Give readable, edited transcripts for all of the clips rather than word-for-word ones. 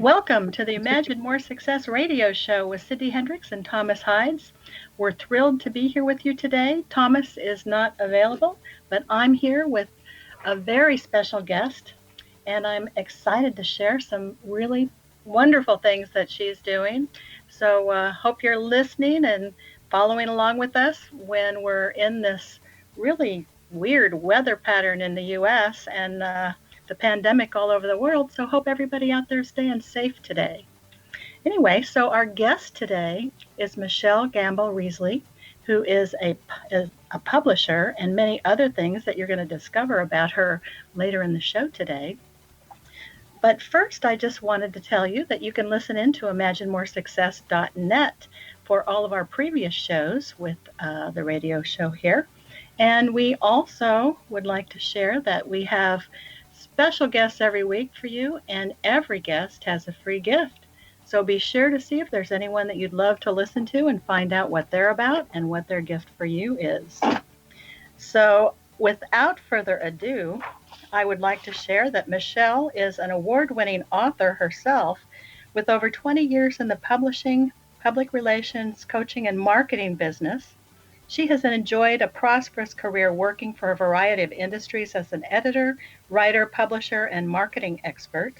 Welcome to the Imagine More Success radio show with Cindy Hendricks and Thomas Hides. We're thrilled to be here with you today. Thomas is not available, but I'm here with a very special guest, and I'm excited to share some really wonderful things that she's doing. So hope you're listening and following along with us when we're in this really weird weather pattern in the U.S. and the pandemic all over the world. So hope everybody out there is staying safe today. Anyway, so our guest today is Michelle Gamble Reesley, who is a publisher and many other things that you're going to discover about her later in the show today. But first, I just wanted to tell you that you can listen in to imaginemoresuccess.net for all of our previous shows with the radio show here. And we also would like to share that we have special guests every week for you, and every guest has a free gift. So be sure to see if there's anyone that you'd love to listen to and find out what they're about and what their gift for you is. So without further ado, I would like to share that Michelle is an award-winning author herself with over 20 years in the publishing, public relations, coaching, and marketing business. She has enjoyed a prosperous career working for a variety of industries as an editor, writer, publisher, and marketing expert.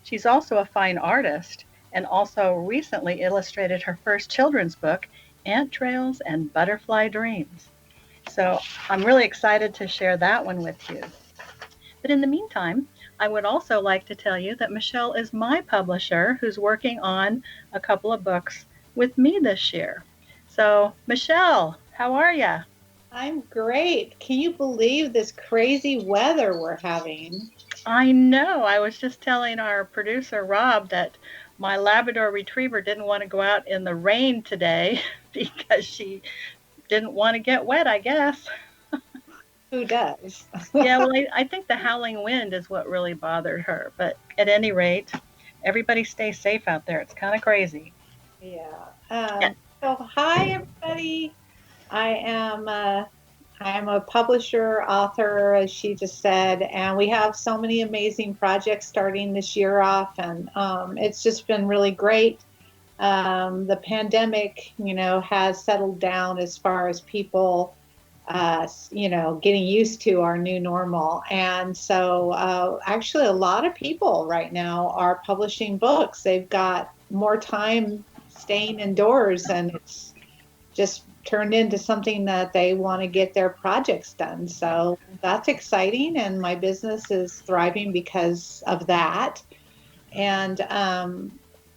She's also a fine artist and also recently illustrated her first children's book, Ant Trails and Butterfly Dreams. So I'm really excited to share that one with you. But in the meantime, I would also like to tell you that Michelle is my publisher who's working on a couple of books with me this year. So, Michelle, how are you? I'm great. Can you believe this crazy weather we're having? I know. I was just telling our producer, Rob, that my Labrador Retriever didn't want to go out in the rain today because she didn't want to get wet, I guess. Who does? Yeah, well, I think the howling wind is what really bothered her. But at any rate, everybody stay safe out there. It's kind of crazy. Yeah. So hi, everybody. I am a publisher, author, as she just said, and we have so many amazing projects starting this year off, and it's just been really great. The pandemic, has settled down as far as people, getting used to our new normal. And so actually a lot of people right now are publishing books. They've got more time staying indoors, and it's just turned into something that they want to get their projects done. So that's exciting, and my business is thriving because of that. And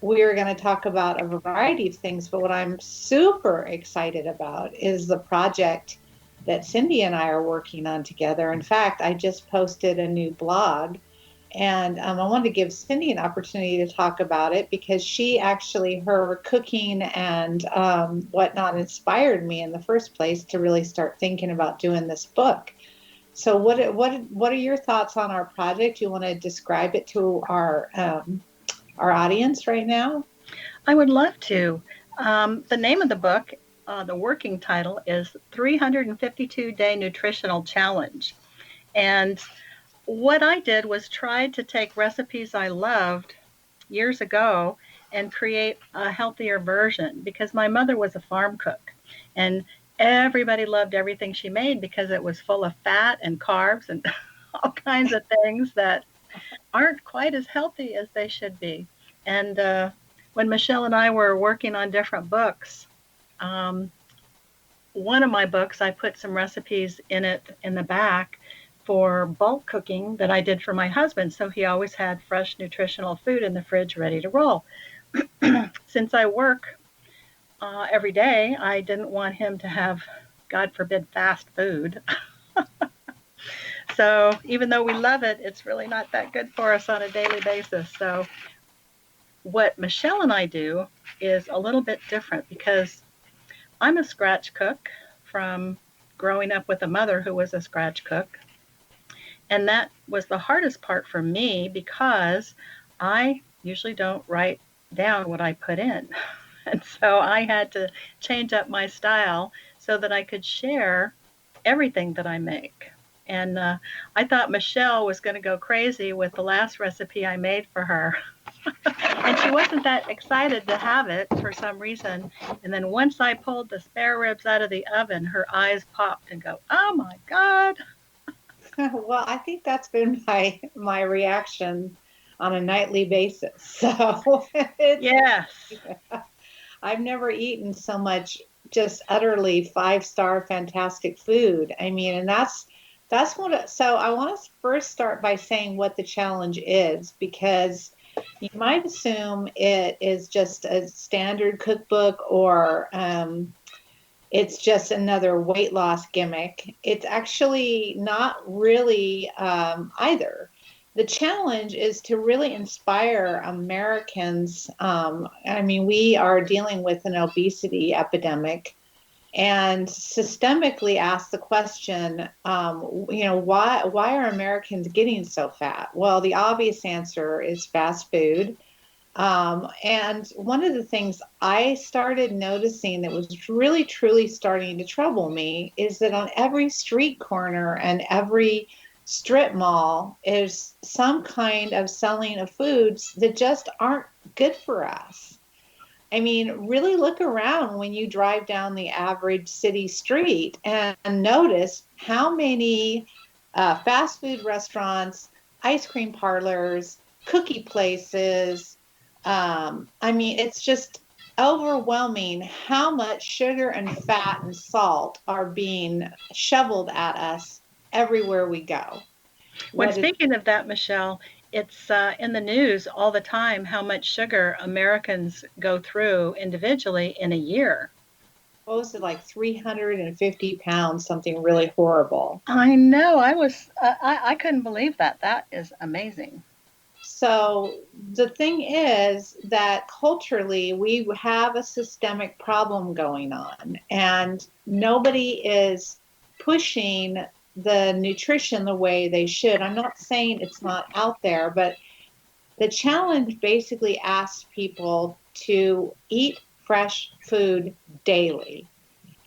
we're going to talk about a variety of things, but what I'm super excited about is the project that Cindy and I are working on together. In fact, I just posted a new blog, and I wanted to give Cindy an opportunity to talk about it because her cooking and whatnot inspired me in the first place to really start thinking about doing this book. So what are your thoughts on our project? You want to describe it to our audience right now? I would love to. The name of the book, the working title, is 352-Day Nutritional Challenge. And what I did was try to take recipes I loved years ago and create a healthier version, because my mother was a farm cook and everybody loved everything she made because it was full of fat and carbs and all kinds of things that aren't quite as healthy as they should be. And when Michelle and I were working on different books, one of my books, I put some recipes in it in the back for bulk cooking that I did for my husband, so he always had fresh nutritional food in the fridge ready to roll. Since I work every day, I didn't want him to have, God forbid, fast food. So even though we love it, it's really not that good for us on a daily basis. So what Michelle and I do is a little bit different, because I'm a scratch cook from growing up with a mother who was a scratch cook. And that was the hardest part for me because I usually don't write down what I put in. And so I had to change up my style so that I could share everything that I make. And I thought Michelle was going to go crazy with the last recipe I made for her. And she wasn't that excited to have it for some reason. And then once I pulled the spare ribs out of the oven, her eyes popped and go, "Oh my God." Well, I think that's been my reaction on a nightly basis. So it's Yes. I've never eaten so much just utterly five-star fantastic food. I mean, and that's what so I want to first start by saying what the challenge is, because you might assume it is just a standard cookbook, or it's just another weight loss gimmick. It's actually not really either. The challenge is to really inspire Americans. I mean, we are dealing with an obesity epidemic, and systemically ask the question, why are Americans getting so fat? Well, the obvious answer is fast food. And one of the things I started noticing that was really truly starting to trouble me is that on every street corner and every strip mall is some kind of selling of foods that just aren't good for us. I mean, really look around when you drive down the average city street and notice how many fast food restaurants, ice cream parlors, cookie places. I mean, it's just overwhelming how much sugar and fat and salt are being shoveled at us everywhere we go. When What is speaking of that, Michelle, it's in the news all the time how much sugar Americans go through individually in a year. supposed to like 350 pounds, something really horrible. I know. I couldn't believe that. That is amazing. So the thing is that culturally we have a systemic problem going on, and nobody is pushing the nutrition the way they should. I'm not saying it's not out there, but the challenge basically asks people to eat fresh food daily.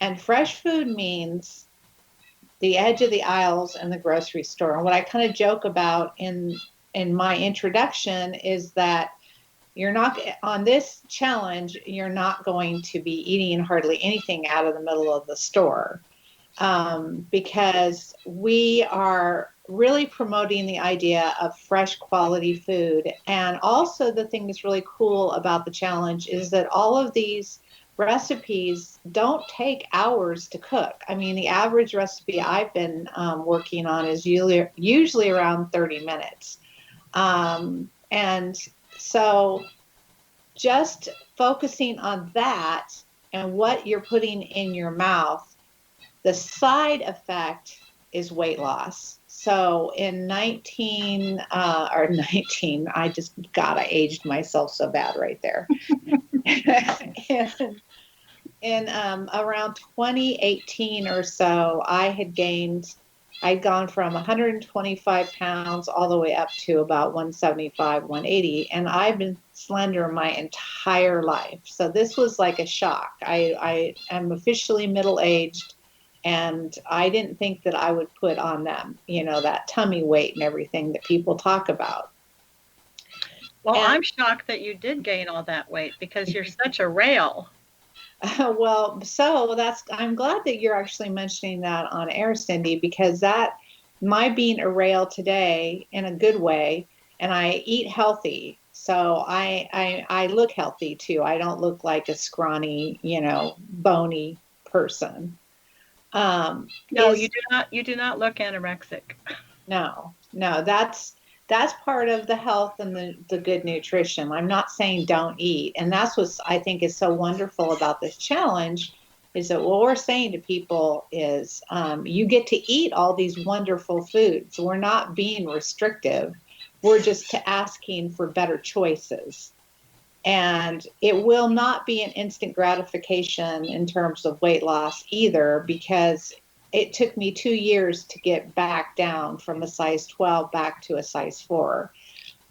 And fresh food means the edge of the aisles in the grocery store. And what I kind of joke about in my introduction is that you're not on this challenge, you're not going to be eating hardly anything out of the middle of the store, because we are really promoting the idea of fresh quality food. And also, the thing that's really cool about the challenge is that all of these recipes don't take hours to cook. I mean, the average recipe I've been working on is usually around 30 minutes. And so just focusing on that and what you're putting in your mouth, the side effect is weight loss. So in 19, I just, God, I aged myself so bad right there. and in around 2018 or so, I'd gone from 125 pounds all the way up to about 175, 180, and I've been slender my entire life. So this was like a shock. I am officially middle aged, and I didn't think that I would put on that tummy weight and everything that people talk about. Well, And I'm shocked that you did gain all that weight because you're such a rail. well, so I'm glad that you're actually mentioning that on air, Cindy, because that my being a rail today in a good way, and I eat healthy. So I look healthy too. I don't look like a scrawny, bony person. No, you Is do not. You do not look anorexic. No, no, that's part of the health and the good nutrition. I'm not saying don't eat. And that's what I think is so wonderful about this challenge, is that what we're saying to people is, you get to eat all these wonderful foods. We're not being restrictive. We're just asking for better choices. And it will not be an instant gratification in terms of weight loss either, because it took me 2 years to get back down from a size 12 back to a size 4.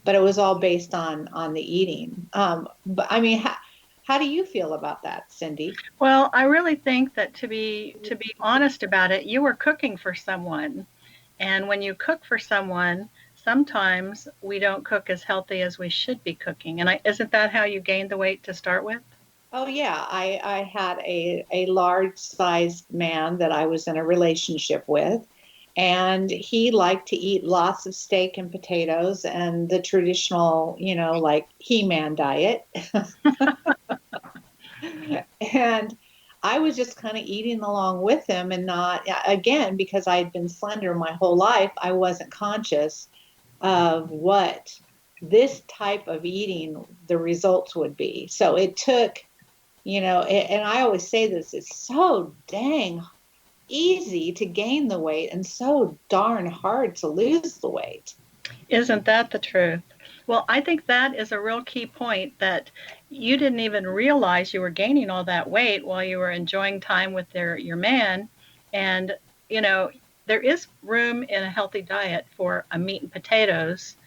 But it was all based on the eating. But I mean, how do you feel about that, Cindy? Well, I really think that to be honest about it, you were cooking for someone. And when you cook for someone, sometimes we don't cook as healthy as we should be cooking. And isn't that how you gained the weight to start with? Oh yeah, I had a large sized man that I was in a relationship with, and he liked to eat lots of steak and potatoes and the traditional, like He-Man diet. And I was just kind of eating along with him and not, again, because I had been slender my whole life, I wasn't conscious of what this type of eating, the results would be. So it took, and I always say this, it's so dang easy to gain the weight and so darn hard to lose the weight. Isn't that the truth? Well, I think that is a real key point, that you didn't even realize you were gaining all that weight while you were enjoying time with your man. And, you know, there is room in a healthy diet for a meat and potatoes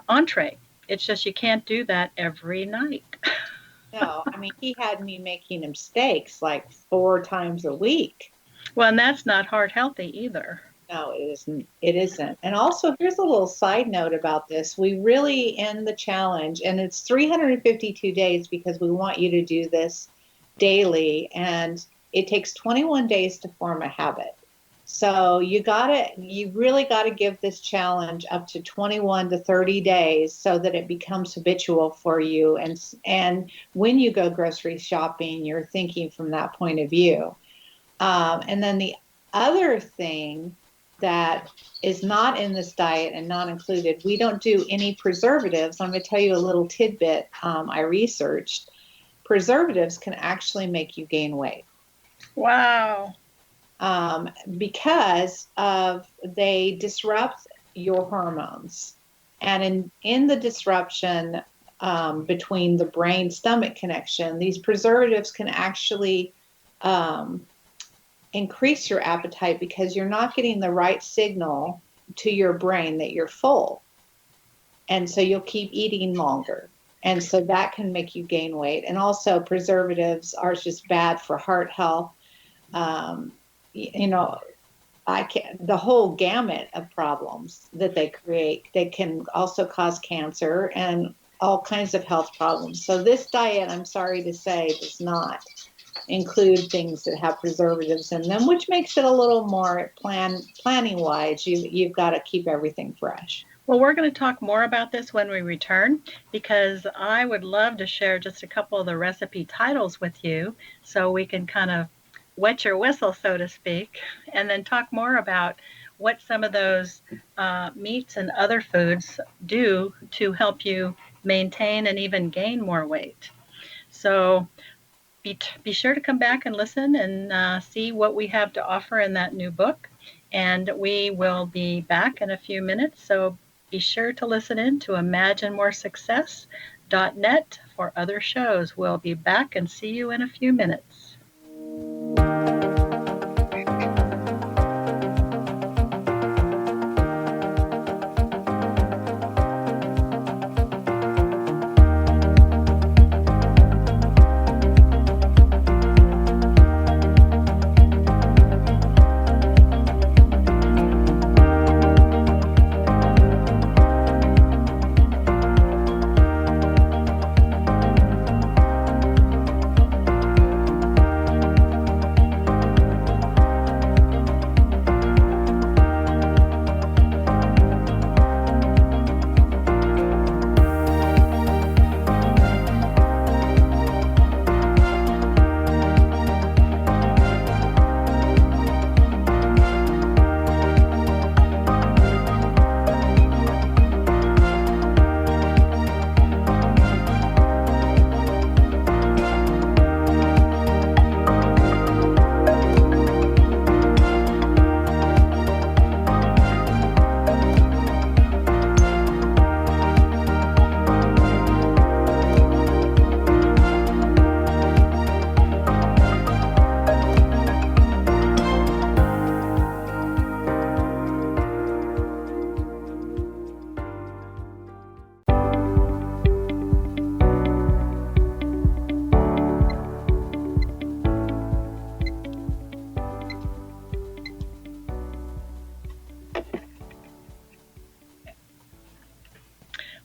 entree. It's just you can't do that every night. No, I mean, he had me making him steaks like 4 times a week. Well, and that's not heart healthy either. No, it isn't. It isn't. And also, here's a little side note about this. We really end the challenge, and it's 352 days because we want you to do this daily, and it takes 21 days to form a habit. So you really gotta give this challenge up to 21 to 30 days so that it becomes habitual for you. And when you go grocery shopping, you're thinking from that point of view. And then the other thing that is not in this diet and not included, we don't do any preservatives. I'm going to tell you a little tidbit I researched. Preservatives can actually make you gain weight. Wow. Because they disrupt your hormones. And in the disruption between the brain-stomach connection, these preservatives can actually increase your appetite because you're not getting the right signal to your brain that you're full. And so you'll keep eating longer. And so that can make you gain weight. And also preservatives are just bad for heart health. The whole gamut of problems that they create. They can also cause cancer and all kinds of health problems. So this diet, I'm sorry to say, does not include things that have preservatives in them, which makes it a little more planning wise. You've got to keep everything fresh. Well, we're going to talk more about this when we return, because I would love to share just a couple of the recipe titles with you so we can kind of wet your whistle, so to speak, and then talk more about what some of those meats and other foods do to help you maintain and even gain more weight. So be sure to come back and listen and see what we have to offer in that new book. And we will be back in a few minutes. So be sure to listen in to imaginemoresuccess.net for other shows. We'll be back and see you in a few minutes.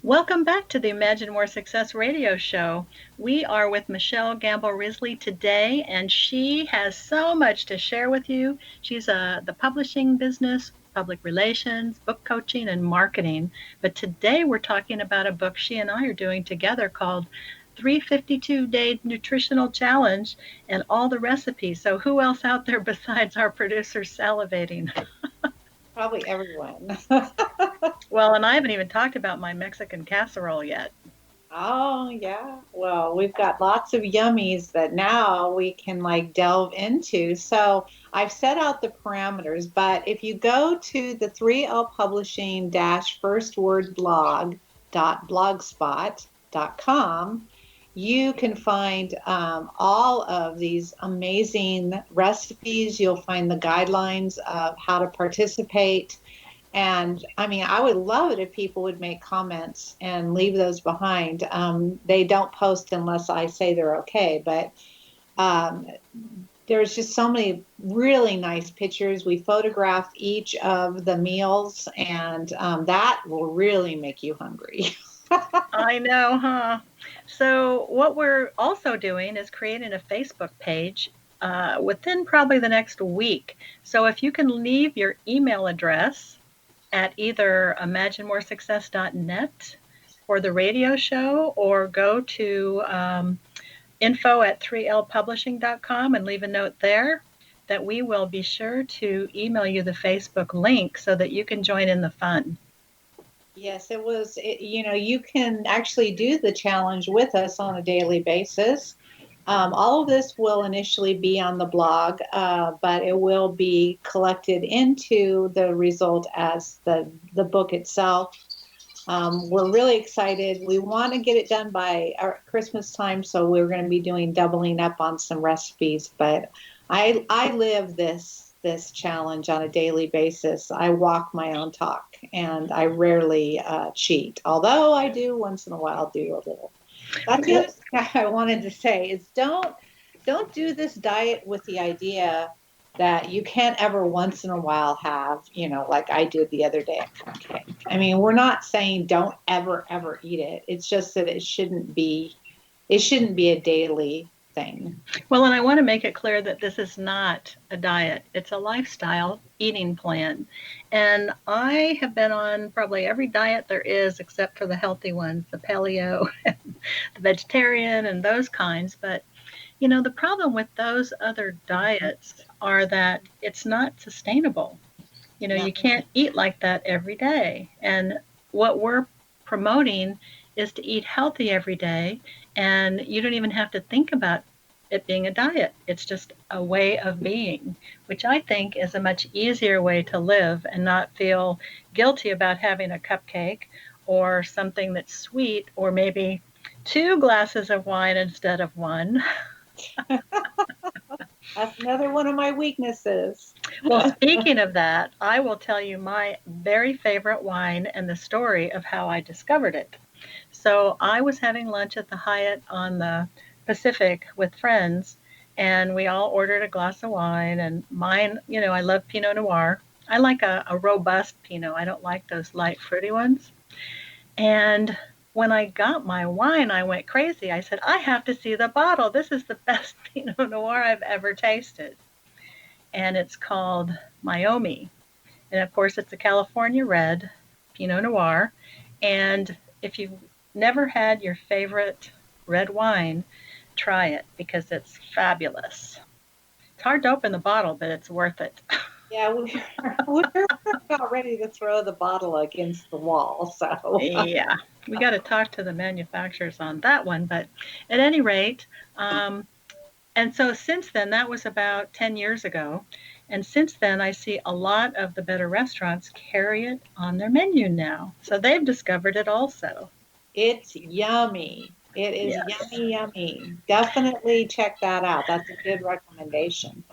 Welcome back to the Imagine More Success radio show. We are with Michelle Gamble Risley today, and she has so much to share with you. She's the publishing business, public relations, book coaching, and marketing. But today we're talking about a book she and I are doing together called 352-Day Nutritional Challenge and all the recipes. So who else out there besides our producer salivating? Probably everyone. Well, and I haven't even talked about my Mexican casserole yet. Oh, yeah. Well, we've got lots of yummies that now we can like delve into. So I've set out the parameters, but if you go to the 3L Publishing first word blog.blogspot.com, you can find all of these amazing recipes. You'll find the guidelines of how to participate. And I mean, I would love it if people would make comments and leave those behind. They don't post unless I say they're okay, but um, there's just so many really nice pictures. We photographed each of the meals, and that will really make you hungry. I know, huh? So, what we're also doing is creating a Facebook page within probably the next week. So, if you can leave your email address at either imaginemoresuccess.net for the radio show or go to info at 3lpublishing.com and leave a note there, that we will be sure to email you the Facebook link so that you can join in the fun. Yes, you can actually do the challenge with us on a daily basis. All of this will initially be on the blog, but it will be collected into the result as the book itself. We're really excited. We want to get it done by our Christmas time, so we're going to be doubling up on some recipes. But I live this challenge on a daily basis. I walk my own talk, and I rarely cheat, although I do once in a while do a little. That's the other thing I wanted to say is don't do this diet with the idea that you can't ever once in a while have, like I did the other day, a cupcake. I mean, we're not saying don't ever eat it. It's just that it shouldn't be a daily thing. Well, and I want to make it clear that this is not a diet, it's a lifestyle eating plan. And I have been on probably every diet there is except for the healthy ones, the paleo, the vegetarian, and those kinds. But, the problem with those other diets are that it's not sustainable. No. You can't eat like that every day. And what we're promoting is to eat healthy every day. And you don't even have to think about it being a diet. It's just a way of being, which I think is a much easier way to live and not feel guilty about having a cupcake or something that's sweet, or maybe 2 glasses of wine instead of one. That's another one of my weaknesses. Well, speaking of that, I will tell you my very favorite wine and the story of how I discovered it. So I was having lunch at the Hyatt on the Pacific with friends, and we all ordered a glass of wine. And mine, I love Pinot Noir. I like a robust Pinot. I don't like those light fruity ones. And when I got my wine, I went crazy. I said, I have to see the bottle. This is the best Pinot Noir I've ever tasted. And it's called Miami. And of course, it's a California red Pinot Noir. And if you've never had your favorite red wine, try it because it's fabulous. It's hard to open the bottle, but it's worth it. Yeah, we're about ready to throw the bottle against the wall. So Yeah, we got to talk to the manufacturers on that one. But at any rate, and so since then, that was about 10 years ago. And since then, I see a lot of the better restaurants carry it on their menu now. So they've discovered it also. it's yummy. It is Yes. yummy. Definitely check that out. That's a good recommendation.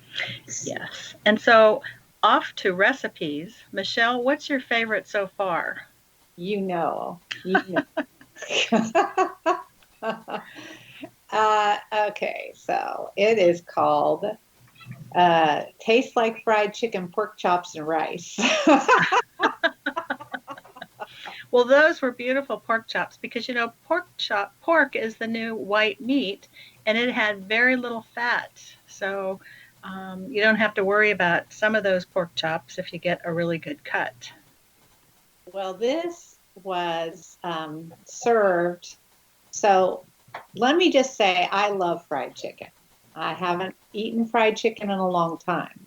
Yes. And so off to recipes. Michelle, what's your favorite so far? You know. You know. Okay, so it is called Tastes Like Fried Chicken, Pork Chops, and Rice. Well, those were beautiful pork chops because, pork is the new white meat, and it had very little fat. So you don't have to worry about some of those pork chops if you get a really good cut. Well, this was served. So let me just say, I love fried chicken. I haven't eaten fried chicken in a long time.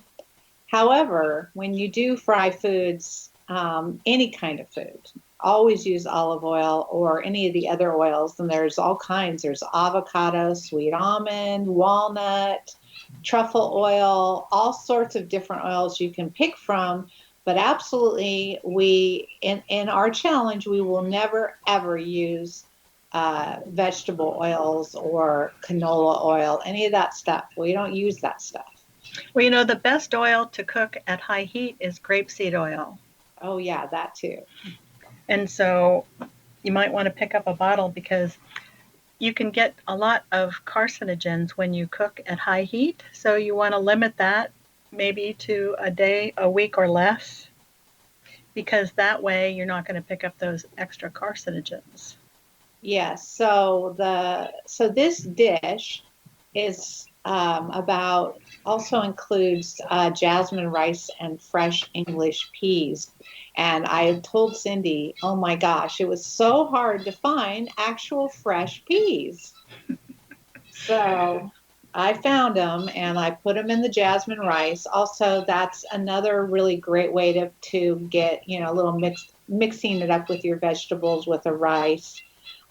However, when you do fry foods, any kind of food, always use olive oil or any of the other oils. And there's all kinds. There's avocado, sweet almond, walnut, truffle oil, all sorts of different oils you can pick from. But absolutely, in our challenge, we will never ever use vegetable oils or canola oil, any of that stuff. We don't use that stuff. Well, the best oil to cook at high heat is grapeseed oil. Oh, yeah, that too. And so you might want to pick up a bottle because you can get a lot of carcinogens when you cook at high heat. So you want to limit that maybe to a day, a week, or less, because that way you're not going to pick up those extra carcinogens. Yes. So this dish is about also includes jasmine rice and fresh English peas. And I told Cindy, oh my gosh, it was so hard to find actual fresh peas. So I found them and I put them in the jasmine rice. Also, that's another really great way to get, a little mixing it up with your vegetables with a rice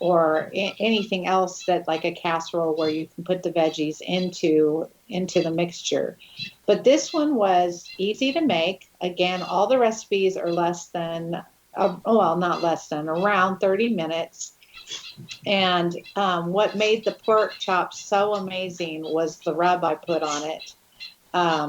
or anything else that like a casserole where you can put the veggies into the mixture. But this one was easy to make. Again, all the recipes are less than, well, not less than, around 30 minutes. And what made the pork chop so amazing was the rub I put on it.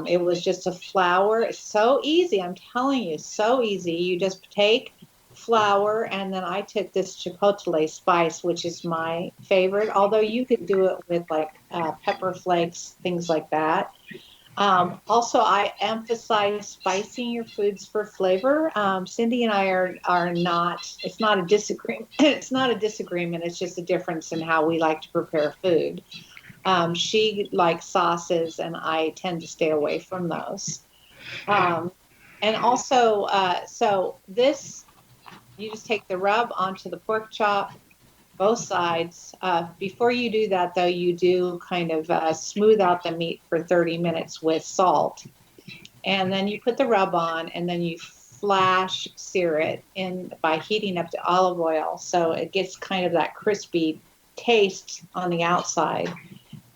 It was just a flour. It's so easy. I'm telling you, so easy. You just take flour, and then I took this chipotle spice, which is my favorite, although you could do it with like pepper flakes, things like that. Also, I emphasize spicing your foods for flavor. Cindy and I are not. It's not a disagreement. It's not a disagreement. It's just a difference in how we like to prepare food. She likes sauces, and I tend to stay away from those. Um, and also, so this you just take the rub onto the pork chop, both sides. Before you do that, though, you do kind of smooth out the meat for 30 minutes with salt. And then you put the rub on, and then you flash sear it in by heating up the olive oil. So it gets kind of that crispy taste on the outside.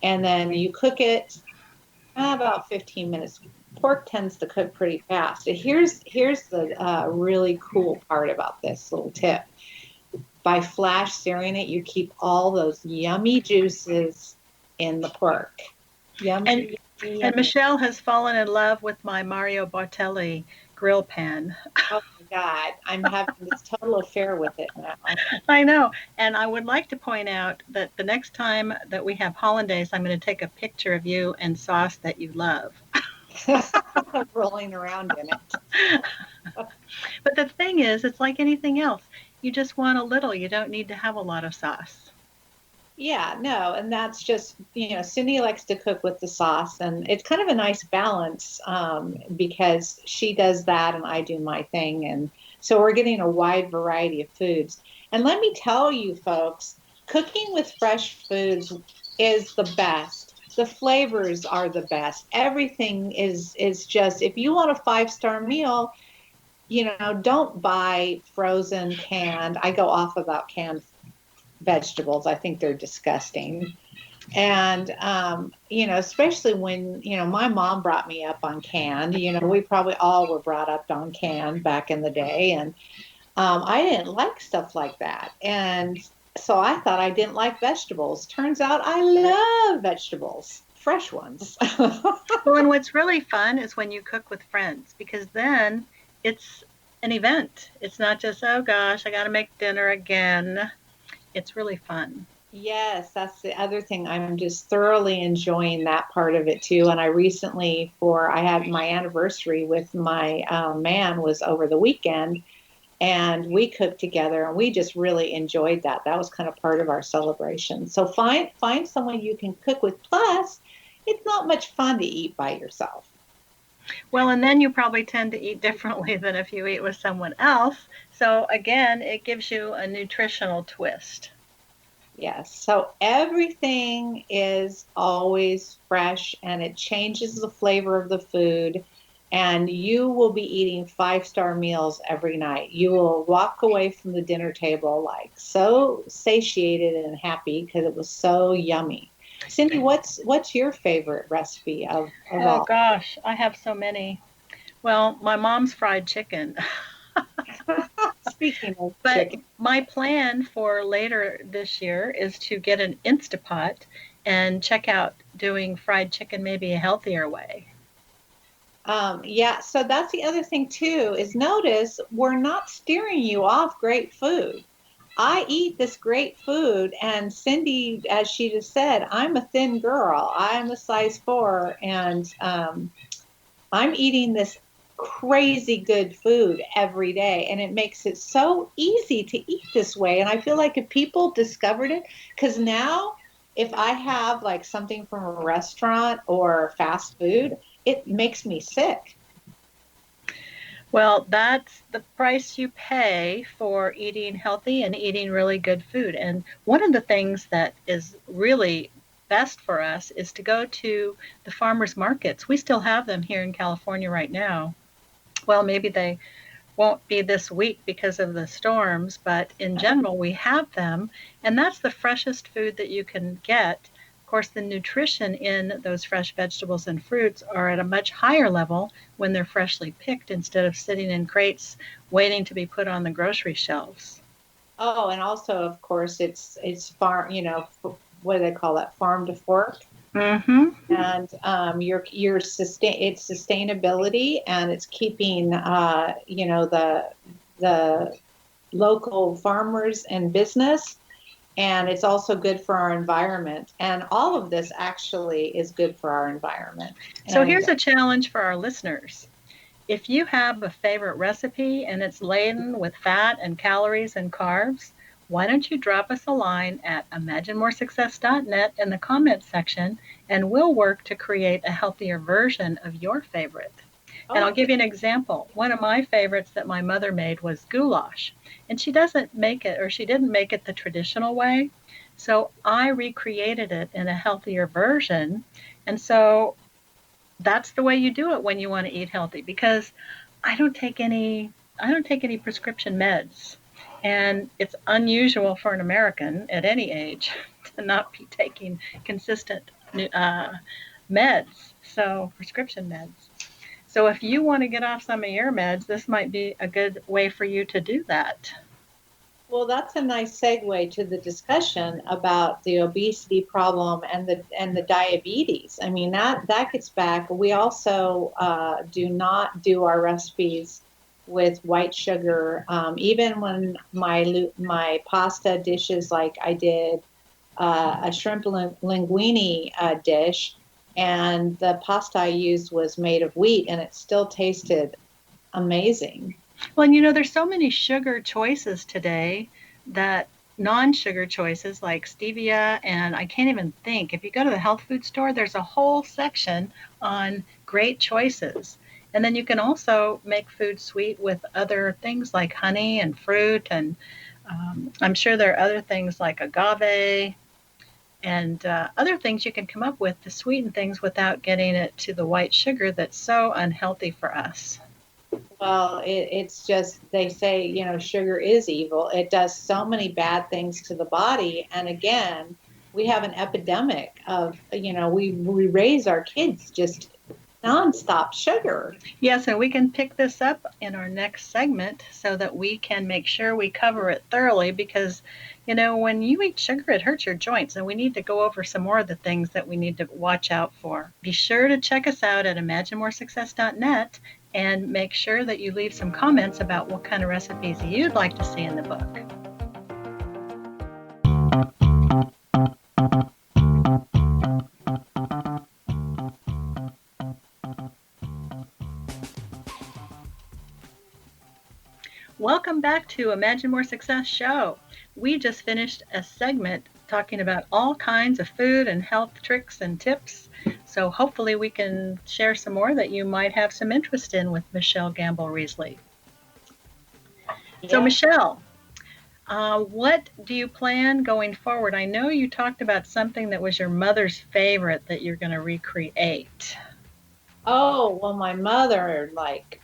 And then you cook it about 15 minutes. Pork tends to cook pretty fast. Here's the really cool part about this little tip. By flash searing it, you keep all those yummy juices in the pork. Yummy, yummy, And yummy. Michelle has fallen in love with my Mario Bartelli grill pan. Oh my God, I'm having this total affair with it now. I know. And I would like to point out that the next time that we have hollandaise, I'm going to take a picture of you and sauce that you love. Rolling around in it. But the thing is, it's like anything else. You just want a little. You don't need to have a lot of sauce. Yeah, no, and that's just, Cindy likes to cook with the sauce, and it's kind of a nice balance because she does that and I do my thing. And so we're getting a wide variety of foods. And let me tell you, folks, cooking with fresh foods is the best. The flavors are the best. Everything is just, if you want a five-star meal, don't buy frozen canned. I go off about canned vegetables. I think they're disgusting. And, especially when, my mom brought me up on canned, we probably all were brought up on canned back in the day. And I didn't like stuff like that. And so I thought I didn't like vegetables. Turns out I love vegetables, fresh ones. Well, and what's really fun is when you cook with friends because then it's an event. It's not just, oh gosh, I got to make dinner again. It's really fun. Yes, that's the other thing. I'm just thoroughly enjoying that part of it too. And I recently, I had my anniversary with my man was over the weekend, and we cooked together, and we just really enjoyed that. That was kind of part of our celebration. So find someone you can cook with. Plus, it's not much fun to eat by yourself. Well, and then you probably tend to eat differently than if you eat with someone else. So again, it gives you a nutritional twist. Yes. So everything is always fresh and it changes the flavor of the food. And you will be eating five-star meals every night. You will walk away from the dinner table like so satiated and happy because it was so yummy. Cindy, what's your favorite recipe of Oh all? gosh, I have so many. Well, my mom's fried chicken. Speaking of But chicken. my plan for later this year is to get an Instapot and check out doing fried chicken maybe a healthier way. Yeah, so that's the other thing too, is notice we're not steering you off great food. I eat this great food, and Cindy, as she just said, I'm a thin girl. I'm a size 4, and I'm eating this crazy good food every day, and it makes it so easy to eat this way. And I feel like if people discovered it, because now if I have like something from a restaurant or fast food, it makes me sick. Well, that's the price you pay for eating healthy and eating really good food. And one of the things that is really best for us is to go to the farmers markets. We still have them here in California right now. Well, maybe they won't be this week because of the storms, but in general, we have them, and that's the freshest food that you can get. Of course, the nutrition in those fresh vegetables and fruits are at a much higher level when they're freshly picked instead of sitting in crates waiting to be put on the grocery shelves. Oh, and also, of course, it's farm, what do they call that? Farm to fork. Mm-hmm. And your it's sustainability, and it's keeping the local farmers and business, and it's also good for our environment. And all of this actually is good for our environment. So And here's a challenge for our listeners. If you have a favorite recipe and it's laden with fat and calories and carbs, why don't you drop us a line at imaginemoresuccess.net in the comments section, and we'll work to create a healthier version of your favorite. And I'll oh, give you an example. One of my favorites that my mother made was goulash. And she doesn't make it, or she didn't make it the traditional way. So I recreated it in a healthier version. And so that's the way you do it when you want to eat healthy, because I don't take any I don't take any prescription meds. And it's unusual for an American at any age to not be taking consistent uh, meds, so prescription meds. So if you want to get off some of your meds, this might be a good way for you to do that. well, that's a nice segue to the discussion about the obesity problem and the diabetes. I mean, that gets back. We also do not do our recipes with white sugar. Even when my pasta dishes, like I did a shrimp linguine dish, and the pasta I used was made of wheat, and it still tasted amazing. Well, and there's so many sugar choices today that non-sugar choices like stevia, and I can't even think. If you go to the health food store, there's a whole section on great choices. And then you can also make food sweet with other things like honey and fruit. And I'm sure there are other things like agave and other things you can come up with to sweeten things without getting it to the white sugar that's so unhealthy for us. Well, it's just, they say, sugar is evil. It does so many bad things to the body. And again, we have an epidemic of, we raise our kids just nonstop sugar. Yes, and we can pick this up in our next segment so that we can make sure we cover it thoroughly because, when you eat sugar, it hurts your joints, and we need to go over some more of the things that we need to watch out for. Be sure to check us out at imaginemoresuccess.net and make sure that you leave some comments about what kind of recipes you'd like to see in the book. Welcome welcome back to Imagine More Success Show. We just finished a segment talking about all kinds of food and health tricks and tips. So hopefully we can share some more that you might have some interest in with Michelle Gamble-Riesly. So Yeah. Michelle, what do you plan going forward? I know you talked about something that was your mother's favorite that you're going to recreate. Oh, well, my mother, like,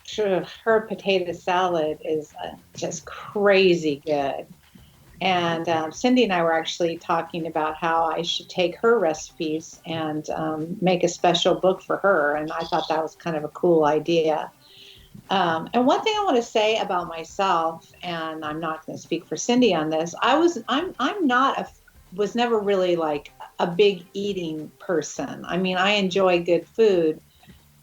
her potato salad is just crazy good. And Cindy and I were actually talking about how I should take her recipes and make a special book for her. And I thought that was kind of a cool idea. And one thing I want to say about myself, and I'm not going to speak for Cindy on this, I'm not was never really like a big eating person. I mean, I enjoy good food,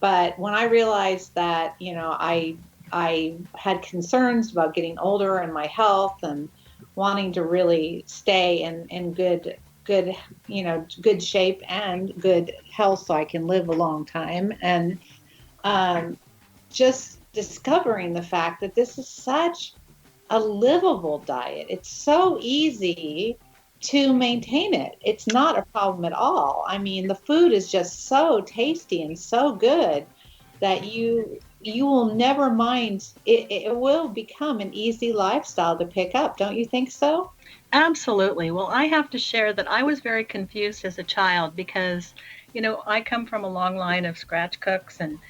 but when I realized that, I had concerns about getting older and my health and wanting to really stay in good, good shape and good health so I can live a long time. And um, just discovering the fact that this is such a livable diet. It's so easy to maintain it. It's not a problem at all. I mean, the food is just so tasty and so good that you will never mind. It will become an easy lifestyle to pick up. Don't you think so? Absolutely. Well, I have to share that I was very confused as a child because, I come from a long line of scratch cooks and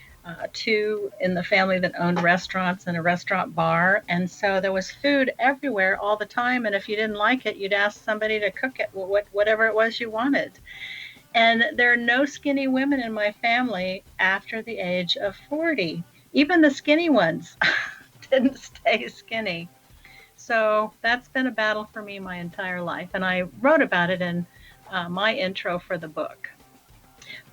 two in the family that owned restaurants and a restaurant bar. And so there was food everywhere all the time. And if you didn't like it, you'd ask somebody to cook it, whatever it was you wanted. And there are no skinny women in my family after the age of 40. Even the skinny ones didn't stay skinny. So that's been a battle for me my entire life. And I wrote about it in my intro for the book.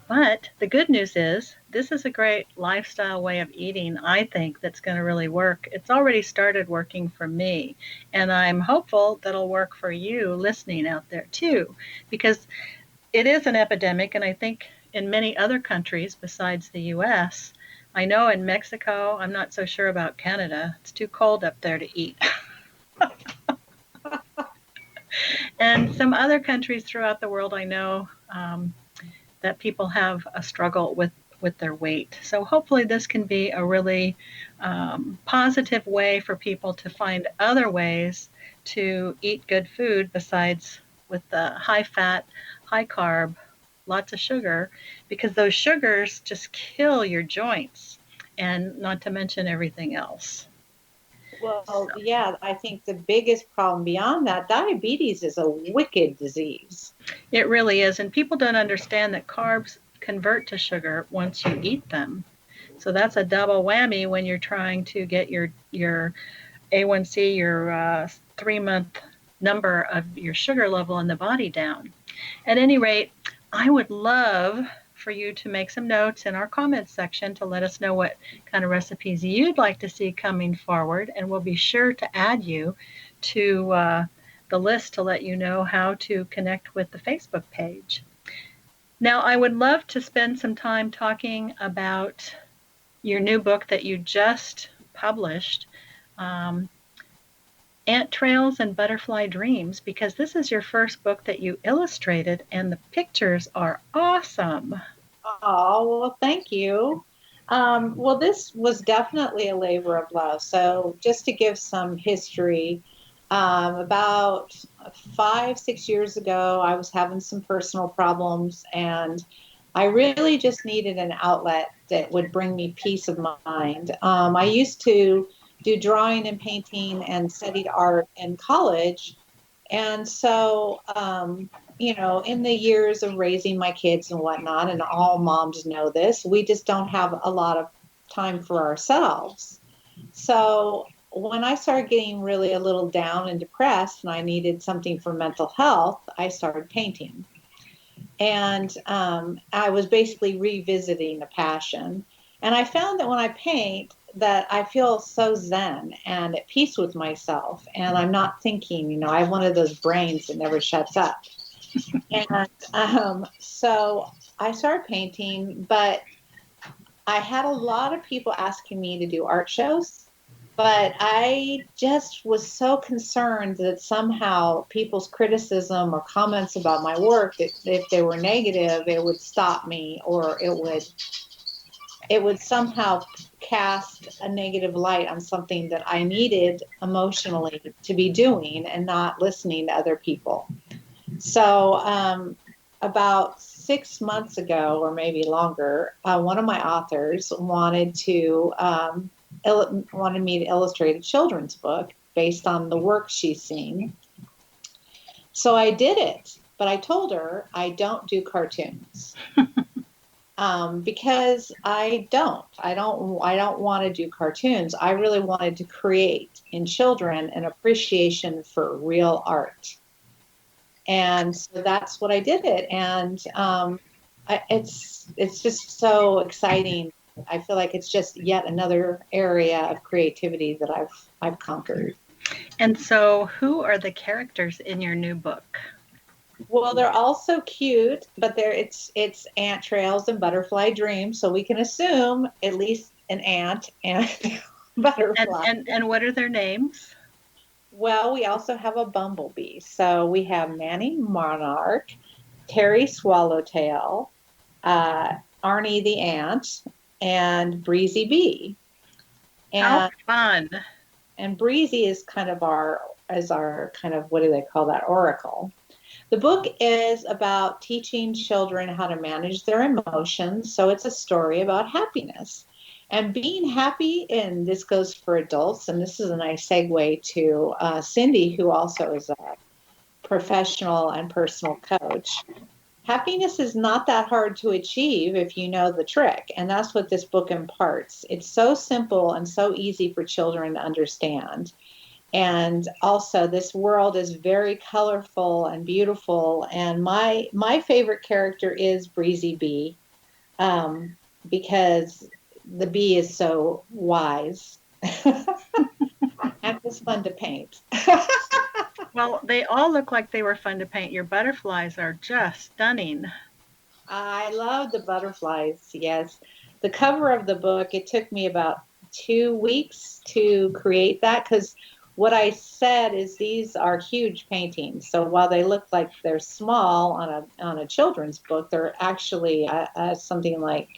But the good news is, this is a great lifestyle way of eating, I think, that's going to really work. It's already started working for me. And I'm hopeful that it'll work for you listening out there too, because it is an epidemic. And I think in many other countries besides the US, I know in Mexico, I'm not so sure about Canada. It's too cold up there to eat. And some other countries throughout the world, I know that people have a struggle with their weight. So hopefully this can be a really positive way for people to find other ways to eat good food besides with the high fat, high carb, lots of sugar, because those sugars just kill your joints, and not to mention everything else. Well, So yeah, I think the biggest problem beyond that, diabetes is a wicked disease. it really is, and people don't understand that carbs convert to sugar once you eat them. So that's a double whammy when you're trying to get your A1C, your 3 month number of your sugar level in the body down. At any rate, I would love for you to make some notes in our comments section to let us know what kind of recipes you'd like to see coming forward, and we'll be sure to add you to the list to let you know how to connect with the Facebook page. Now, I would love to spend some time talking about your new book that you just published, um, Ant Trails and Butterfly Dreams, because this is your first book that you illustrated, and the pictures are awesome. Oh, well, thank you. Well, this was definitely a labor of love. So, just to give some history, about 5, 6 years ago, I was having some personal problems, and I really just needed an outlet that would bring me peace of mind. I used to do drawing and painting and studied art in college, and so, in the years of raising my kids and whatnot, and all moms know this, we just don't have a lot of time for ourselves. So when I started getting really a little down and depressed and I needed something for mental health, I started painting. And I was basically revisiting a passion. And I found that when I paint, that I feel so zen and at peace with myself. And I'm not thinking, I have one of those brains that never shuts up. And so I started painting, but I had a lot of people asking me to do art shows. But I just was so concerned that somehow people's criticism or comments about my work, that if they were negative, it would stop me, or it would somehow cast a negative light on something that I needed emotionally to be doing and not listening to other people. So, about 6 months ago, or maybe longer, one of my authors wanted me to illustrate a children's book based on the work she's seen. So I did it, but I told her I don't do cartoons. Because I don't want to do cartoons. I really wanted to create in children an appreciation for real art, and so that's what I did it. And it's just so exciting. I feel like it's just yet another area of creativity that I've conquered. And so, who are the characters in your new book? Well, they're all so cute, but it's ant trails and butterfly dreams, so we can assume at least an ant and butterfly. And what are their names? Well, we also have a bumblebee. So we have Manny Monarch, Terry Swallowtail, uh, Arnie the ant, and Breezy Bee. How And fun. Breezy is kind of our kind of, what do they call that, oracle. The book is about teaching children how to manage their emotions. So it's a story about happiness and being happy. And this goes for adults. And this is a nice segue to Cindy, who also is a professional and personal coach. Happiness is not that hard to achieve if you know the trick. And that's what this book imparts. It's so simple and so easy for children to understand. And also, this world is very colorful and beautiful. And my favorite character is Breezy Bee, um, because the bee is so wise and it's fun to paint. Well, they all look like they were fun to paint. Your butterflies are just stunning. I love the butterflies. Yes, the cover of the book. It took me about 2 weeks to create that, because what I said is these are huge paintings. So while they look like they're small on a children's book, they're actually something like,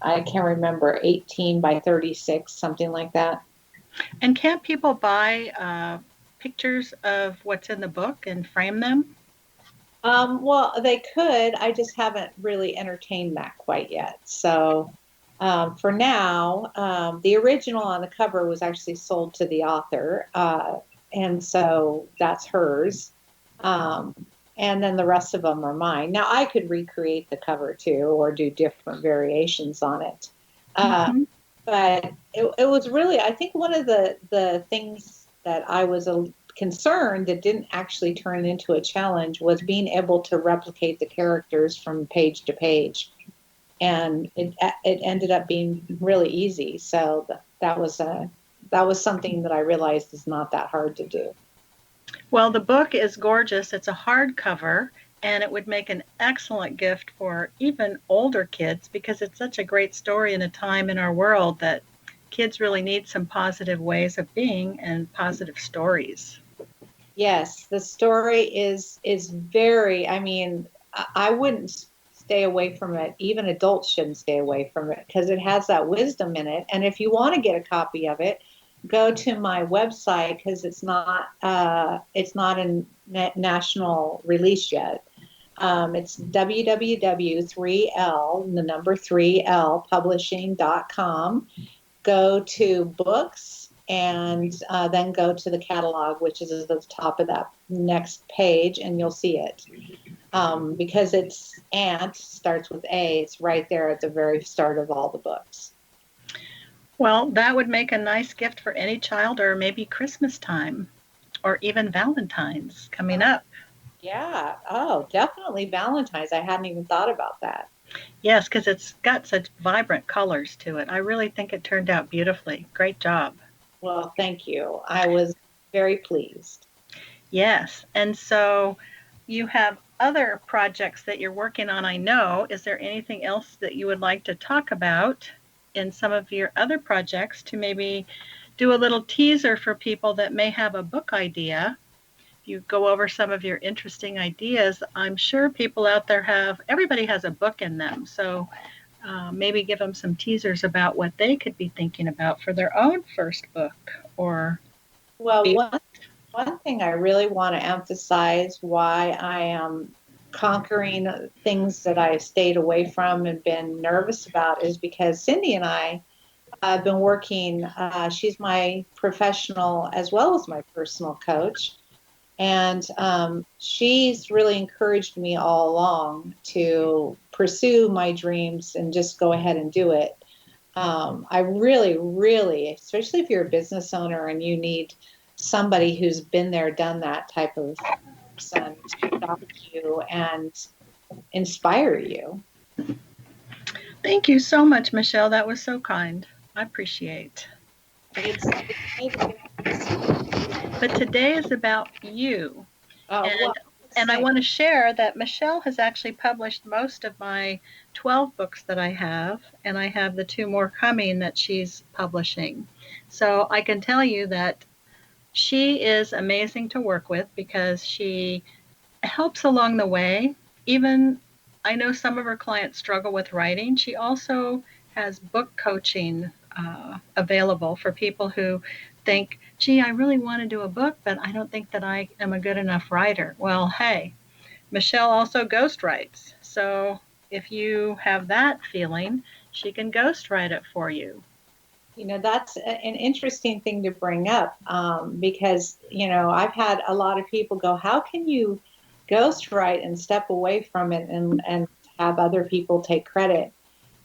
I can't remember, 18 by 36, something like that. And can't people buy pictures of what's in the book and frame them? Well, they could. I just haven't really entertained that quite yet. So for now, the original on the cover was actually sold to the author, and so that's hers. Um, and then the rest of them are mine. Now I could recreate the cover too, or do different variations on it. Uh, Mm-hmm. but it was really, I think, one of the things that I was concerned that didn't actually turn into a challenge was being able to replicate the characters from page to page, and it ended up being really easy. So that was something that I realized is not that hard to do. Well, the book is gorgeous. It's a hardcover, and it would make an excellent gift for even older kids because it's such a great story in a time in our world that kids really need some positive ways of being and positive stories. Yes, the story is very, I mean, I wouldn't stay away from it. Even adults shouldn't stay away from it because it has that wisdom in it. And if you want to get a copy of it, go to my website, because it's not a national release yet. It's www.3l, the number 3l publishing.com. Go to books, and then go to the catalog, which is at the top of that next page, and you'll see it. Because it's Ant starts with A, it's right there at the very start of all the books. Well, that would make a nice gift for any child, or maybe Christmas time, or even Valentine's coming up. Yeah. Oh, definitely Valentine's. I hadn't even thought about that. Yes, because it's got such vibrant colors to it. I really think it turned out beautifully. Great job. Well, thank you. I was very pleased. Yes. And so you have other projects that you're working on, I know. Is there anything else that you would like to talk about in some of your other projects to maybe do a little teaser for people that may have a book idea. You go over some of your interesting ideas. I'm sure people out there everybody has a book in them. So maybe give them some teasers about what they could be thinking about for their own first book. Or Well, one thing I really want to emphasize why I am conquering things that I stayed away from and been nervous about is because Cindy and I have been working. She's my professional as well as my personal coach. And she's really encouraged me all along to pursue my dreams and just go ahead and do it. I really, really, especially if you're a business owner and you need somebody who's been there, done that type of person to guide you and inspire you. thank you so much, Michelle. That was so kind. I appreciate. It's But today is about you. well, And I want to share that Michelle has actually published most of my 12 books that I have, and I have the 2 more coming that she's publishing. So I can tell you that she is amazing to work with because she helps along the way. Even I know some of her clients struggle with writing. She also has book coaching available for people who think, gee, I really want to do a book, but I don't think that I am a good enough writer. Well, hey, Michelle also ghostwrites. So if you have that feeling, she can ghostwrite it for you. That's an interesting thing to bring up because, I've had a lot of people go, how can you ghostwrite and step away from it and have other people take credit?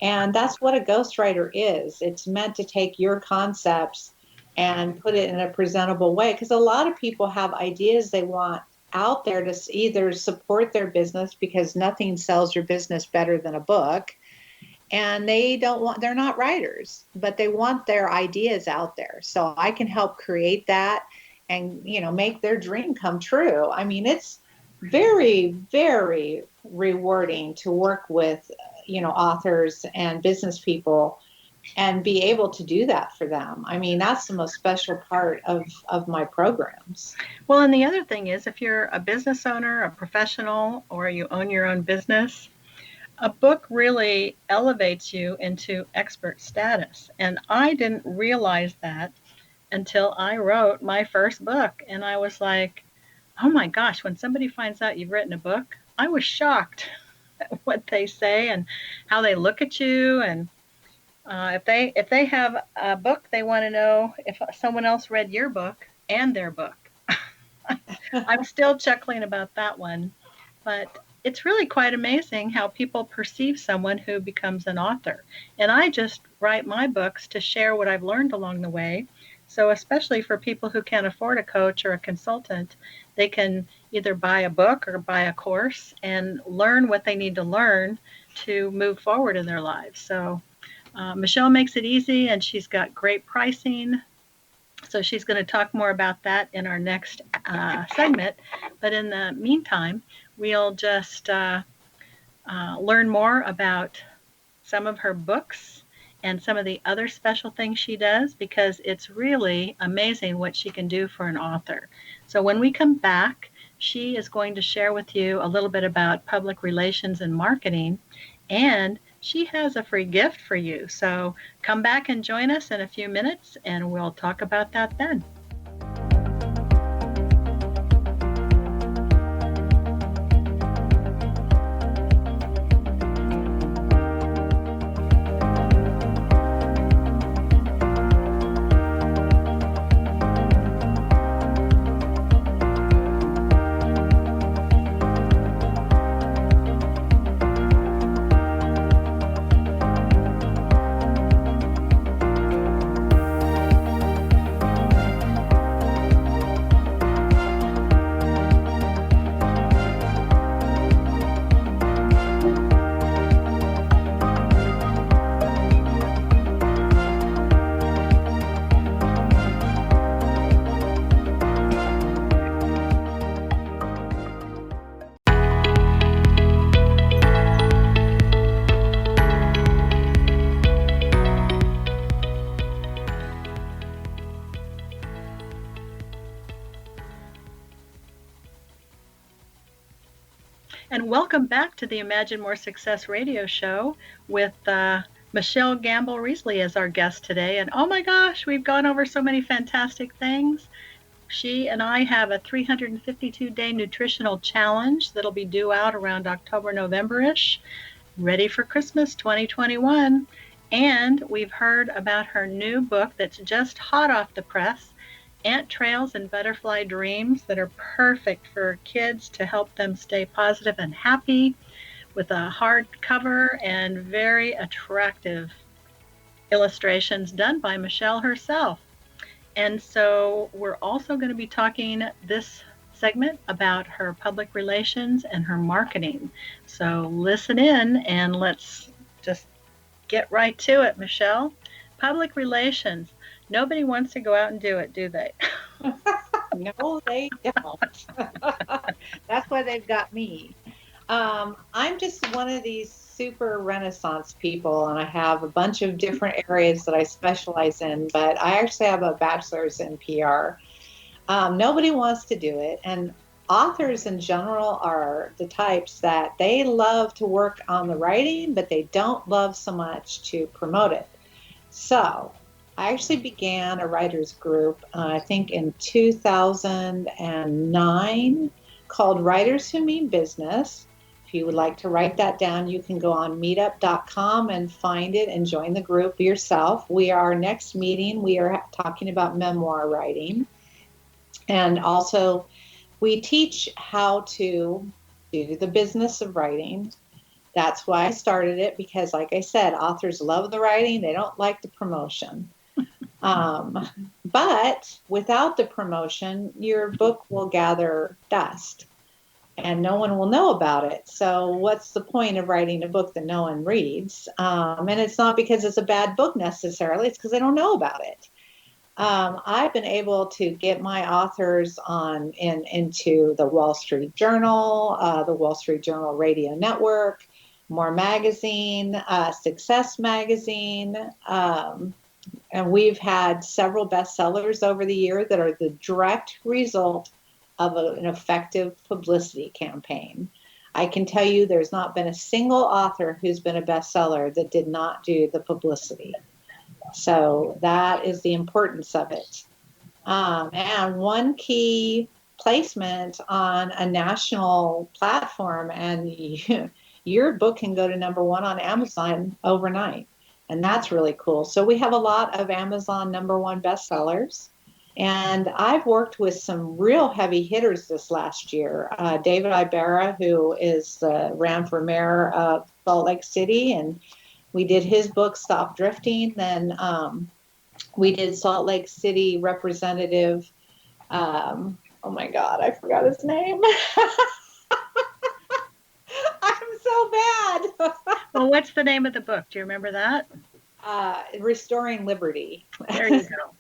And that's what a ghostwriter is. It's meant to take your concepts and put it in a presentable way because a lot of people have ideas they want out there to either support their business because nothing sells your business better than a book. And they're not writers, but they want their ideas out there. So I can help create that and, make their dream come true. I mean, it's very, very rewarding to work with, authors and business people and be able to do that for them. I mean, that's the most special part of my programs. Well, and the other thing is if you're a business owner, a professional, or you own your own business, a book really elevates you into expert status. And I didn't realize that until I wrote my first book. And I was like, oh my gosh, when somebody finds out you've written a book, I was shocked at what they say and how they look at you. And if they have a book, they want to know if someone else read your book and their book. I'm still chuckling about that one. But it's really quite amazing how people perceive someone who becomes an author. And I just write my books to share what I've learned along the way. So especially for people who can't afford a coach or a consultant, they can either buy a book or buy a course and learn what they need to learn to move forward in their lives. So Michelle makes it easy, and she's got great pricing. So she's going to talk more about that in our next segment. But in the meantime, we'll just learn more about some of her books and some of the other special things she does, because it's really amazing what she can do for an author. So when we come back, she is going to share with you a little bit about public relations and marketing, and she has a free gift for you. So come back and join us in a few minutes, and we'll talk about that then. And welcome back to the Imagine More Success radio show with Michelle Gamble Reesley as our guest today. And oh my gosh, we've gone over so many fantastic things. She and I have a 352-day nutritional challenge that'll be due out around October, November-ish, ready for Christmas 2021. And we've heard about her new book that's just hot off the press, Ant Trails and Butterfly Dreams, that are perfect for kids to help them stay positive and happy, with a hardcover and very attractive illustrations done by Michelle herself. And so we're also going to be talking this segment about her public relations and her marketing. So listen in and let's just get right to it, Michelle. Public relations. Nobody wants to go out and do it, do they? No, they don't. That's why they've got me. I'm just one of these super renaissance people, and I have a bunch of different areas that I specialize in, but I actually have a bachelor's in PR. Nobody wants to do it, and authors in general are the types that they love to work on the writing, but they don't love so much to promote it. So I actually began a writers group, I think in 2009, called Writers Who Mean Business. If you would like to write that down, you can go on meetup.com and find it and join the group yourself. Our next meeting, we are talking about memoir writing. And also, we teach how to do the business of writing. That's why I started it, because, like I said, authors love the writing. They don't like the promotion. But without the promotion, your book will gather dust and no one will know about it. So what's the point of writing a book that no one reads? And it's not because it's a bad book necessarily. It's because they don't know about it. I've been able to get my authors into the Wall Street Journal, the Wall Street Journal Radio Network, More Magazine, Success Magazine, and we've had several bestsellers over the year that are the direct result of an effective publicity campaign. I can tell you there's not been a single author who's been a bestseller that did not do the publicity. So that is the importance of it. And one key placement on a national platform, and your book can go to #1 on Amazon overnight. And that's really cool. So we have a lot of Amazon #1 bestsellers. And I've worked with some real heavy hitters this last year. David Ibarra, who ran for mayor of Salt Lake City, and we did his book, Stop Drifting. Then we did Salt Lake City Representative. Oh my God, I forgot his name. I'm so bad. Well, what's the name of the book? Do you remember that? Restoring Liberty. There you go.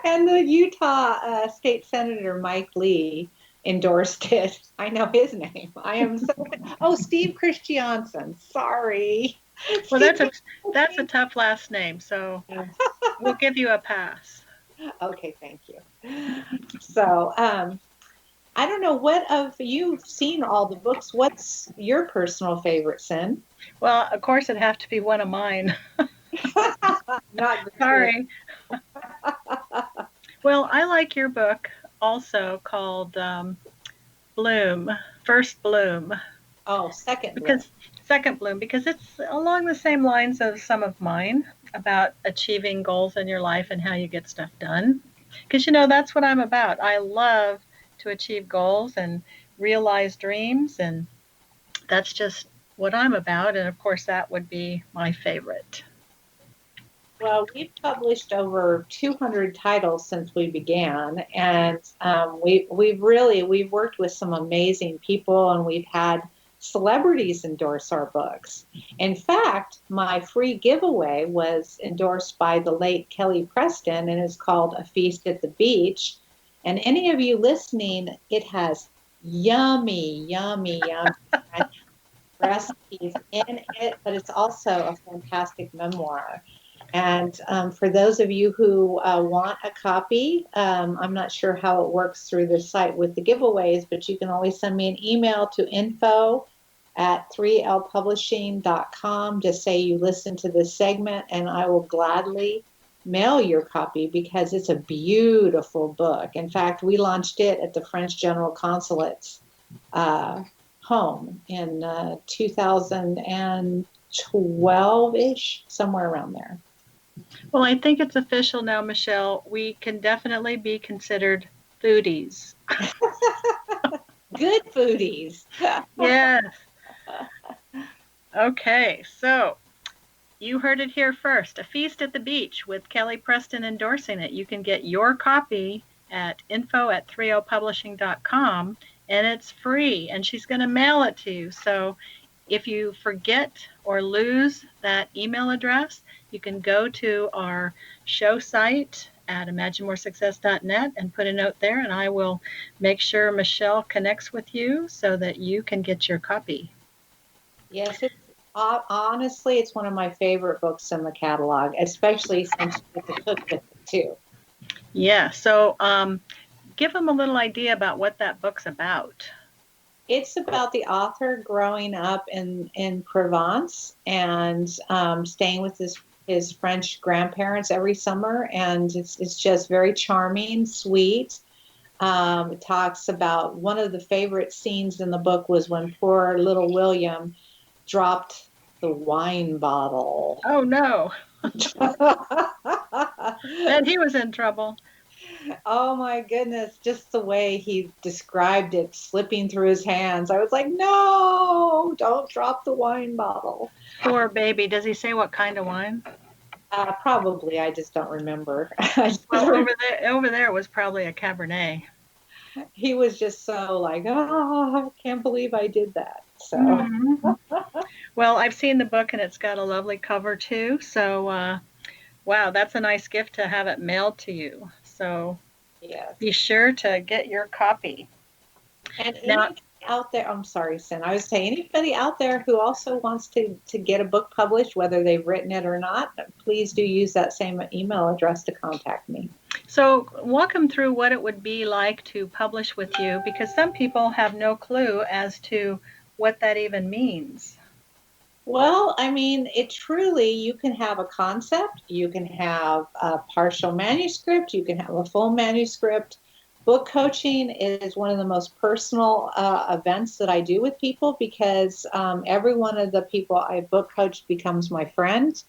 And the Utah State Senator Mike Lee endorsed it. I know his name. I am so. Steve Christiansen. Sorry. Well, that's a tough last name, so we'll give you a pass. Okay, thank you. So, I don't know, you've seen all the books. What's your personal favorite, Sin? Well, of course, it'd have to be one of mine. Not sorry. Well, I like your book also called Bloom, First Bloom. Oh, Second Bloom, because it's along the same lines of some of mine about achieving goals in your life and how you get stuff done. Because, that's what I'm about. I love to achieve goals and realize dreams, and that's just what I'm about. And of course, that would be my favorite. Well, we've published over 200 titles since we began, and we've worked with some amazing people, and we've had celebrities endorse our books. In fact, my free giveaway was endorsed by the late Kelly Preston, and is called A Feast at the Beach. And any of you listening, it has yummy recipes in it, but it's also a fantastic memoir. And for those of you who want a copy, I'm not sure how it works through the site with the giveaways, but you can always send me an email to info@3lpublishing.com. Just say you listen to this segment, and I will gladly mail your copy because it's a beautiful book. In fact, we launched it at the French General Consulate's home in 2012-ish, somewhere around there. Well, I think it's official now, Michelle. We can definitely be considered foodies. Good foodies. Yes. Okay, so you heard it here first. A Feast at the Beach with Kelly Preston endorsing it. You can get your copy at info@30publishing.com, and it's free, and she's going to mail it to you. So if you forget or lose that email address, you can go to our show site at imaginemoresuccess.net and put a note there, and I will make sure Michelle connects with you so that you can get your copy. Yes, honestly, it's one of my favorite books in the catalog, especially since you get to cook with it too. Yeah, so give them a little idea about what that book's about. It's about the author growing up in Provence and staying with his French grandparents every summer, and it's just very charming, sweet. It talks about one of the favorite scenes in the book was when poor little William dropped the wine bottle. Oh no. And he was in trouble. Oh my goodness, just the way he described it slipping through his hands. I was like, no, don't drop the wine bottle. Poor baby. Does he say what kind of wine? Probably, I just don't remember. Well, over there was probably a Cabernet. He was just so like, oh, I can't believe I did that. So, Mm-hmm. Well, I've seen the book and it's got a lovely cover too. So, wow, that's a nice gift to have it mailed to you. So, yes. be sure to get your copy. And Now, anybody out there, I'm sorry, Sin, I was saying anybody out there who also wants to get a book published, whether they've written it or not, please do use that same email address to contact me. so walk them through what it would be like to publish with you, because some people have no clue as to what that even means. Well, I mean, it truly, you can have a concept, you can have a partial manuscript, you can have a full manuscript. Book coaching is one of the most personal events that I do with people because every one of the people I book coached becomes my friend.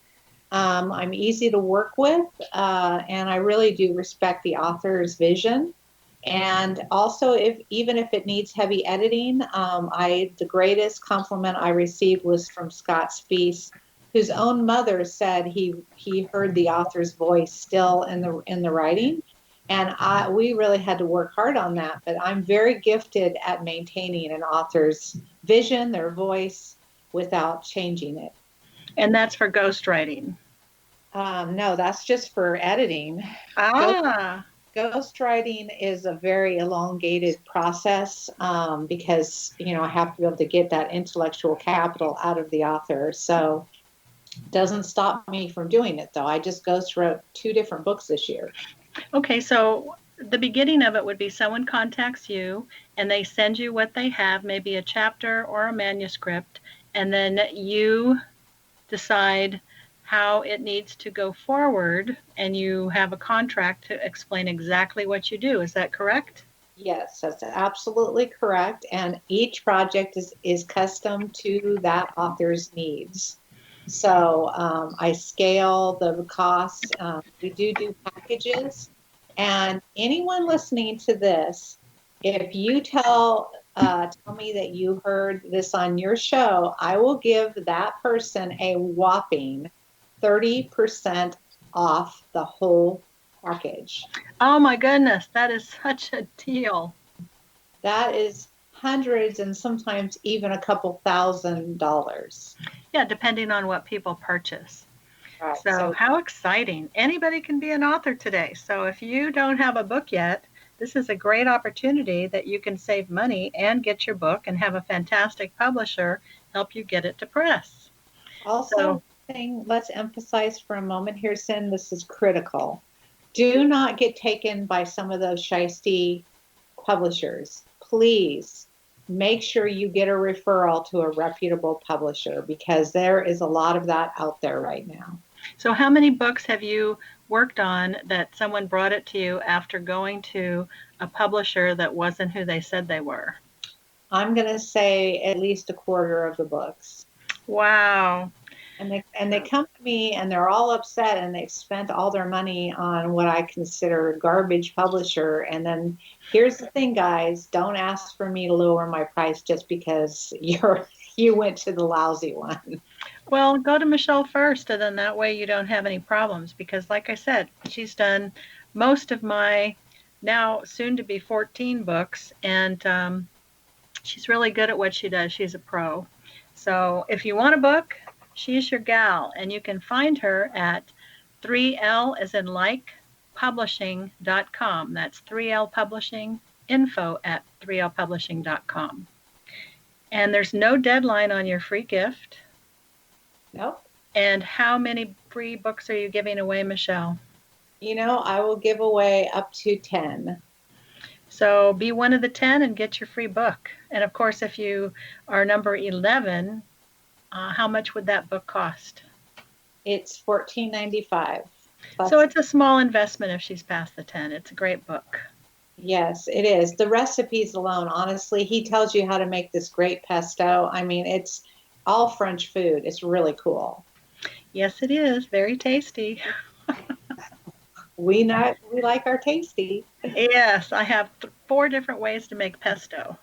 I'm easy to work with, and I really do respect the author's vision. And also, even if it needs heavy editing, the greatest compliment I received was from Scott Spies, whose own mother said he heard the author's voice still in the writing, and we really had to work hard on that. But I'm very gifted at maintaining an author's vision, their voice, without changing it. And that's for ghostwriting. No, that's just for editing. Ah. Ghostwriting is a very elongated process because, I have to be able to get that intellectual capital out of the author. So it doesn't stop me from doing it, though. I just ghost wrote 2 different books this year. Okay, so the beginning of it would be someone contacts you and they send you what they have, maybe a chapter or a manuscript, and then you decide how it needs to go forward, and you have a contract to explain exactly what you do. Is that correct? Yes, that's absolutely correct. And each project is custom to that author's needs. So I scale the costs. We do packages. And anyone listening to this, if you tell me that you heard this on your show, I will give that person a whopping 30% off the whole package. Oh my goodness, that is such a deal. That is hundreds and sometimes even a couple $1,000s. Yeah, depending on what people purchase. Right. So how exciting. Anybody can be an author today. So if you don't have a book yet, this is a great opportunity that you can save money and get your book and have a fantastic publisher help you get it to press. Also, thing, let's emphasize for a moment here, Sin, this is critical. Do not get taken by some of those shisty publishers. Please make sure you get a referral to a reputable publisher because there is a lot of that out there right now. So how many books have you worked on that someone brought it to you after going to a publisher that wasn't who they said they were? I'm going to say at least a quarter of the books. Wow. And they come to me and they're all upset and they've spent all their money on what I consider a garbage publisher. And then here's the thing, guys, don't ask for me to lower my price just because you went to the lousy one. Well, go to Michelle first, and then that way you don't have any problems because, like I said, she's done most of my now soon to be 14 books, and she's really good at what she does. She's a pro. So if you want a book, she's your gal, and you can find her at 3L as in like publishing.com. That's 3L Publishing, info at 3lpublishing.com. And there's no deadline on your free gift. Nope. And how many free books are you giving away, Michelle? I will give away up to 10. So be one of the 10 and get your free book. And of course, if you are number 11, how much would that book cost? It's $14.95. So it's a small investment if she's past the 10. It's a great book. Yes, it is. The recipes alone, honestly, he tells you how to make this great pesto. I mean, it's all French food. It's really cool. Yes, it is. Very tasty. We like our tasty. Yes, I have 4 different ways to make pesto.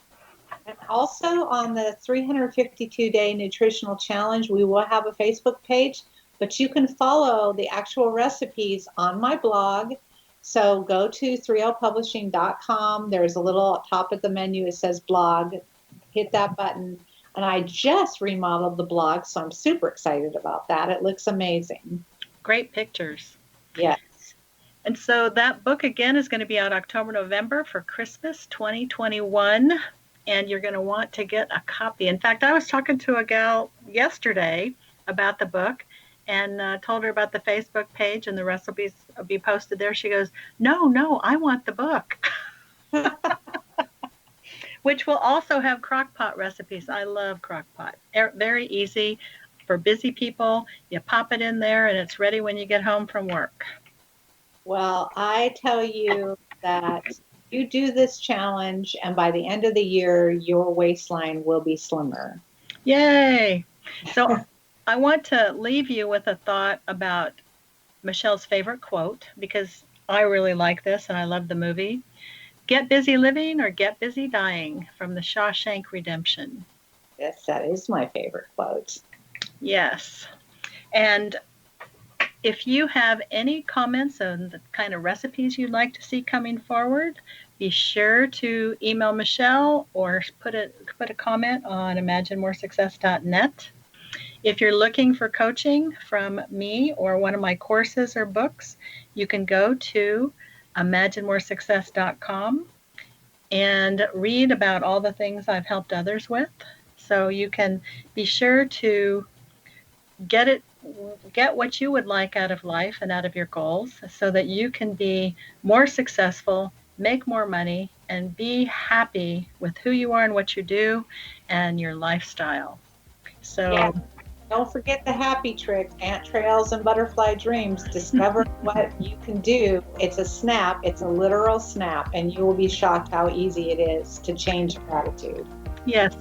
And also on the 352-day nutritional challenge, we will have a Facebook page, but you can follow the actual recipes on my blog. So go to 3lpublishing.com. There's a little top of the menu. It says blog. Hit that button. And I just remodeled the blog, so I'm super excited about that. It looks amazing. Great pictures. Yes. And so that book, again, is going to be out October, November for Christmas 2021. And you're going to want to get a copy. In fact, I was talking to a gal yesterday about the book and told her about the Facebook page and the recipes will be posted there. She goes, no, I want the book. Which will also have crock-pot recipes. I love crock-pot. Very easy for busy people. You pop it in there and it's ready when you get home from work. Well, I tell you that you do this challenge and by the end of the year, your waistline will be slimmer. Yay. So I want to leave you with a thought about Michelle's favorite quote because I really like this and I love the movie. Get busy living or get busy dying from the Shawshank Redemption. Yes, that is my favorite quote. Yes. And if you have any comments on the kind of recipes you'd like to see coming forward, be sure to email Michelle or put a comment on imaginemoresuccess.net. If you're looking for coaching from me or one of my courses or books, you can go to imaginemoresuccess.com and read about all the things I've helped others with. So you can be sure to get what you would like out of life and out of your goals so that you can be more successful, make more money, and be happy with who you are and what you do and your lifestyle. So yeah. Don't forget the happy trick, ant trails and butterfly dreams. Discover what you can do. It's a snap. It's a literal snap. And you will be shocked how easy it is to change your attitude. Yes.